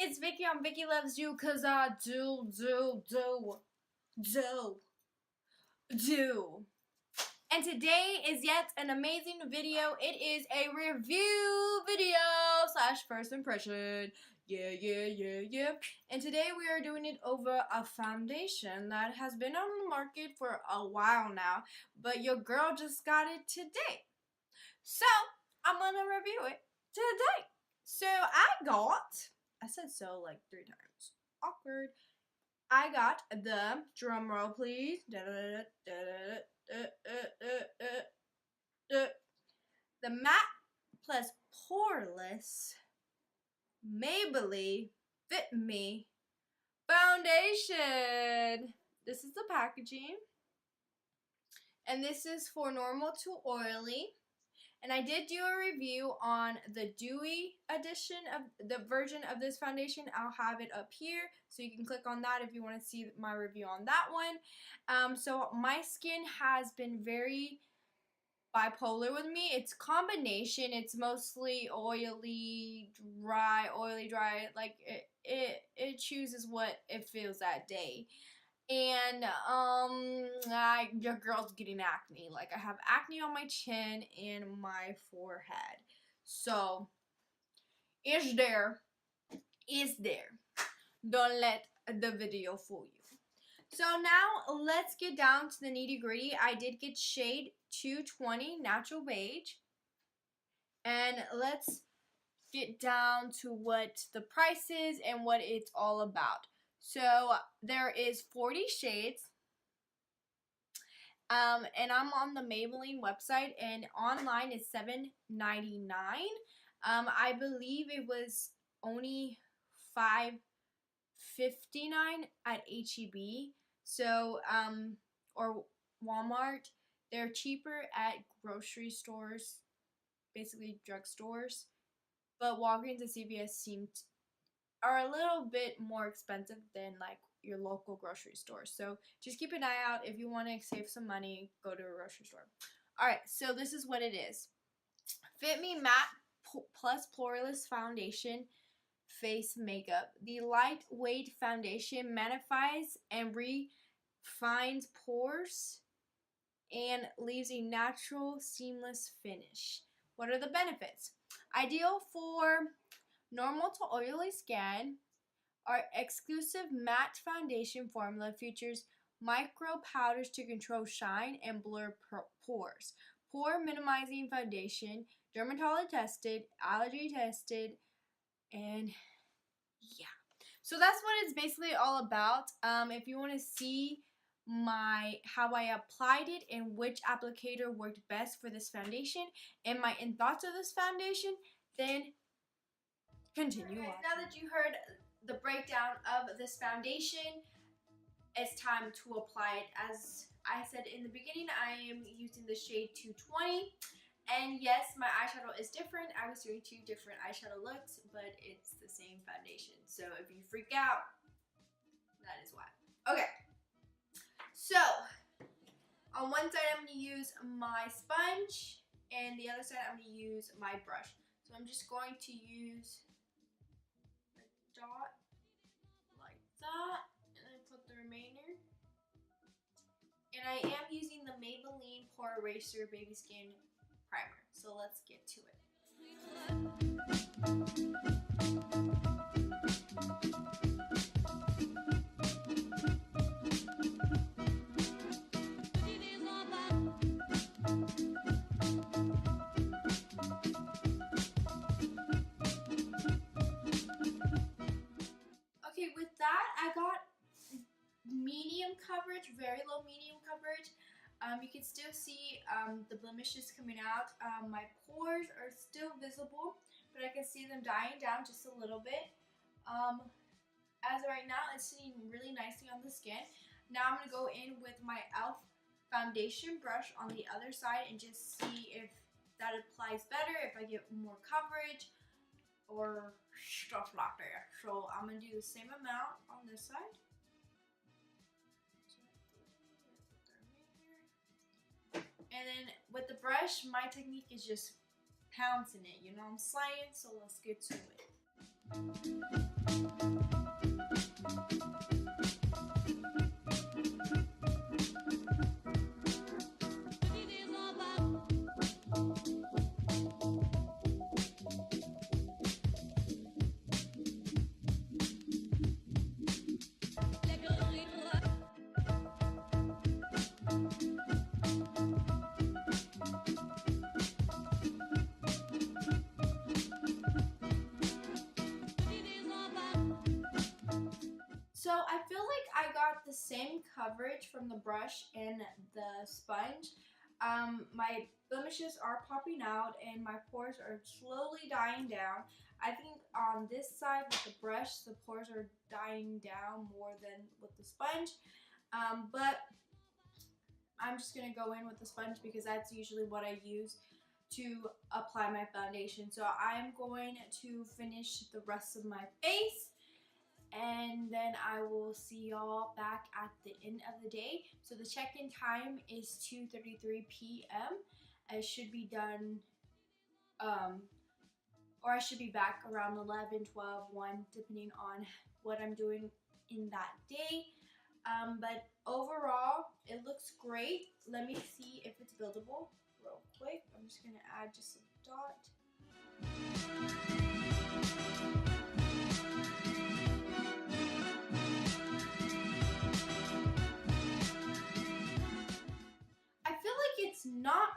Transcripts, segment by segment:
it's Vicky on Vicky Loves You, cause I do. And today is yet an amazing video. It is a review video / first impression. Yeah. And today we are doing it over a foundation that has been on the market for a while now, but your girl just got it today. So I'm gonna review it today. So I said so like 3 times. Awkward. I got the, drum roll please, the Matte plus Poreless Maybelline Fit Me foundation. This is the packaging. And this is for normal to oily. And I did do a review on the dewy edition of the version of this foundation. I'll have it up here, so you can click on that if you want to see my review on that one. So my skin has been very bipolar with me. It's combination. It's mostly oily, dry. Like it chooses what it feels that day. And your girl's getting acne. Like, I have acne on my chin and my forehead. So it's there. Don't let the video fool you. So now let's get down to the nitty gritty. I did get shade 220 natural beige, and let's get down to what the price is and what it's all about. So there is 40 shades, and I'm on the Maybelline website, and online is $7.99. I believe it was only $5.59 at HEB. So or Walmart. They're cheaper at grocery stores, basically drugstores, but Walgreens and CVS are a little bit more expensive than like your local grocery store. So just keep an eye out. If you want to save some money, go to a grocery store. Alright, so this is what it is. Fit Me Matte plus Poreless Foundation Face Makeup. The lightweight foundation mattifies and refines pores and leaves a natural, seamless finish. What are the benefits? Ideal for normal to oily skin. Our exclusive matte foundation formula features micro powders to control shine and blur pores. Pore minimizing foundation, dermatologist tested, allergy tested, and yeah. So that's what it's basically all about. If you want to see how I applied it and which applicator worked best for this foundation and my thoughts of this foundation, then continue watching. Now that you heard the breakdown of this foundation, it's time to apply it. As I said in the beginning, I am using the shade 220, and yes, my eyeshadow is different. I was doing 2 different eyeshadow looks, but it's the same foundation. So if you freak out, that is why. Okay, so on one side I'm going to use my sponge, and the other side I'm going to use my brush. So I'm just going to use a dot like that, and then put the remainder. And I am using the Maybelline Pore Eraser Baby Skin Primer. So let's get to it. Okay, with that, I got medium coverage, very low medium coverage. You can still see the blemishes coming out. My pores are still visible, but I can see them dying down just a little bit. As of right now, it's sitting really nicely on the skin. Now I'm going to go in with my e.l.f. foundation brush on the other side and just see if that applies better, if I get more coverage or stuff like that. So I'm going to do the same amount on this side. And then with the brush, my technique is just pouncing it, you know what I'm saying? So let's get to it. So I feel like I got the same coverage from the brush and the sponge. My blemishes are popping out and my pores are slowly dying down. I think on this side with the brush, the pores are dying down more than with the sponge. But I'm just going to go in with the sponge because that's usually what I use to apply my foundation. So I'm going to finish the rest of my face and then I will see y'all back at the end of the day. So the check-in time is 2:33 p.m. I should be done, or I should be back around 11, 12, 1, depending on what I'm doing in that day. But overall, it looks great. Let me see if it's buildable real quick. I'm just gonna add just a dot. I feel like it's not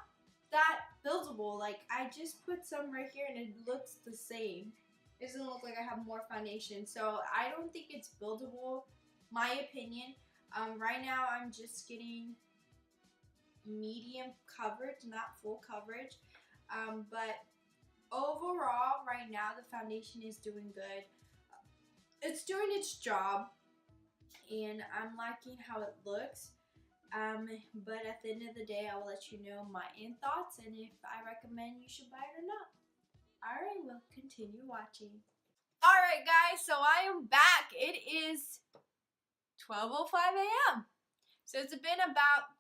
that buildable. Like I just put some right here and it looks the same. It doesn't look like I have more foundation. So I don't think it's buildable, my opinion. Right now I'm just getting medium coverage, not full coverage. But overall right now the foundation is doing good. It's doing its job and I'm liking how it looks. But at the end of the day, I will let you know my end thoughts and if I recommend you should buy it or not. Alright, we'll continue watching. Alright guys, so I am back. It is 12:05 a.m. So it's been about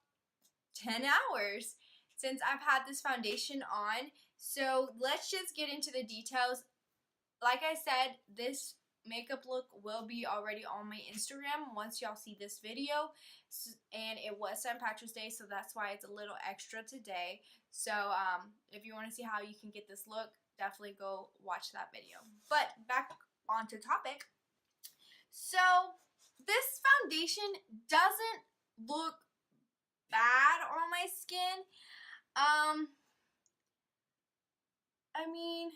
10 hours since I've had this foundation on. So let's just get into the details. Like I said, this makeup look will be already on my Instagram once y'all see this video, and it was St. Patrick's Day, so that's why it's a little extra today. So if you want to see how you can get this look, definitely go watch that video. But back onto topic. So this foundation doesn't look bad on my skin. I mean,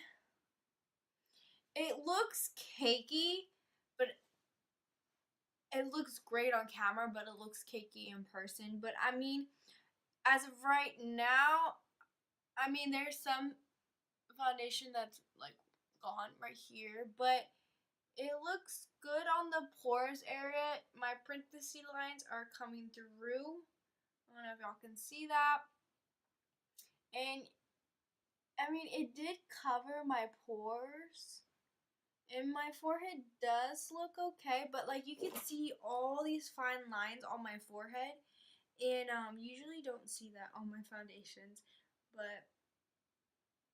it looks cakey, but it looks great on camera, but it looks cakey in person. But I mean, as of right now, I mean, there's some foundation that's like gone right here, but it looks good on the pores area. My parenthesis lines are coming through. I don't know if y'all can see that. And I mean, it did cover my pores. And my forehead does look okay, but like you can see all these fine lines on my forehead, and usually don't see that on my foundations. But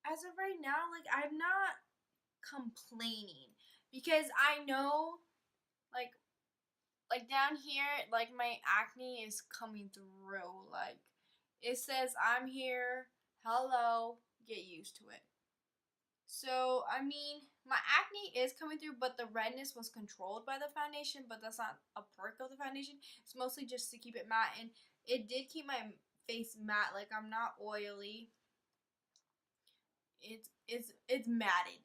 as of right now, like I'm not complaining because I know like down here, like my acne is coming through. Like it says I'm here, hello, get used to it. So, I mean, my acne is coming through, but the redness was controlled by the foundation, but that's not a perk of the foundation. It's mostly just to keep it matte, and it did keep my face matte. Like, I'm not oily. It's matted.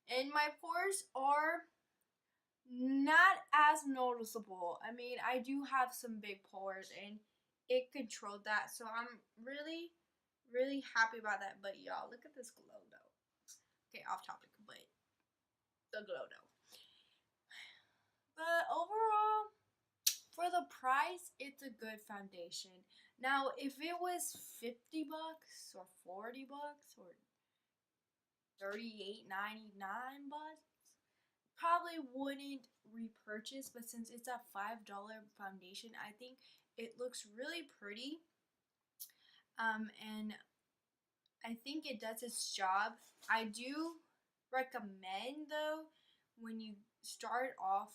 And my pores are not as noticeable. I mean, I do have some big pores, and it controlled that. So, I'm really, really happy about that. But, y'all, look at this glow, though. Okay, off topic, but the glow dough. But overall, for the price, it's a good foundation. Now, if it was $50 or $40 or $38.99, probably wouldn't repurchase. But since it's a $5 foundation, I think it looks really pretty. And I think it does its job. I do recommend though when you start off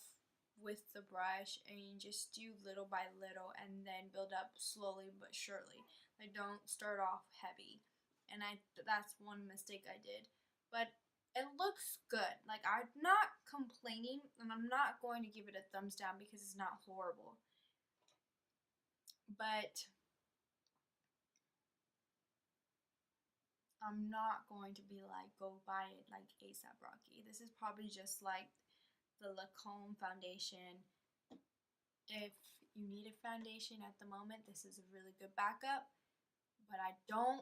with the brush and you just do little by little and then build up slowly but surely. Like, don't start off heavy. And that's one mistake I did. But it looks good. Like, I'm not complaining, and I'm not going to give it a thumbs down because it's not horrible. But I'm not going to be like, go buy it like ASAP Rocky. This is probably just like the Lancome foundation. If you need a foundation at the moment, this is a really good backup. But I don't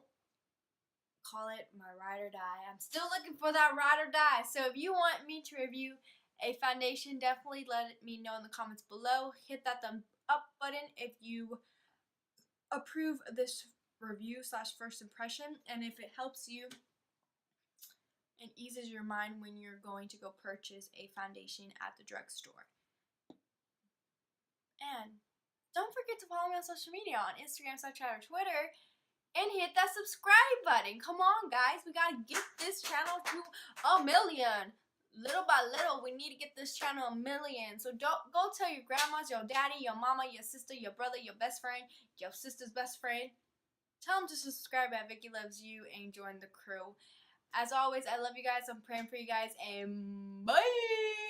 call it my ride or die. I'm still looking for that ride or die. So if you want me to review a foundation, definitely let me know in the comments below. Hit that thumb up button if you approve this review / first impression, and if it helps you and eases your mind when you're going to go purchase a foundation at the drugstore. And don't forget to follow me on social media on Instagram, Snapchat, or Twitter, and hit that subscribe button. Come on, guys, we gotta get this channel to 1 million. Little by little, we need to get this channel 1 million. So don't go tell your grandmas, your daddy, your mama, your sister, your brother, your best friend, your sister's best friend. Tell them to subscribe at Vickky Loves You and join the crew. As always, I love you guys. I'm praying for you guys, and bye!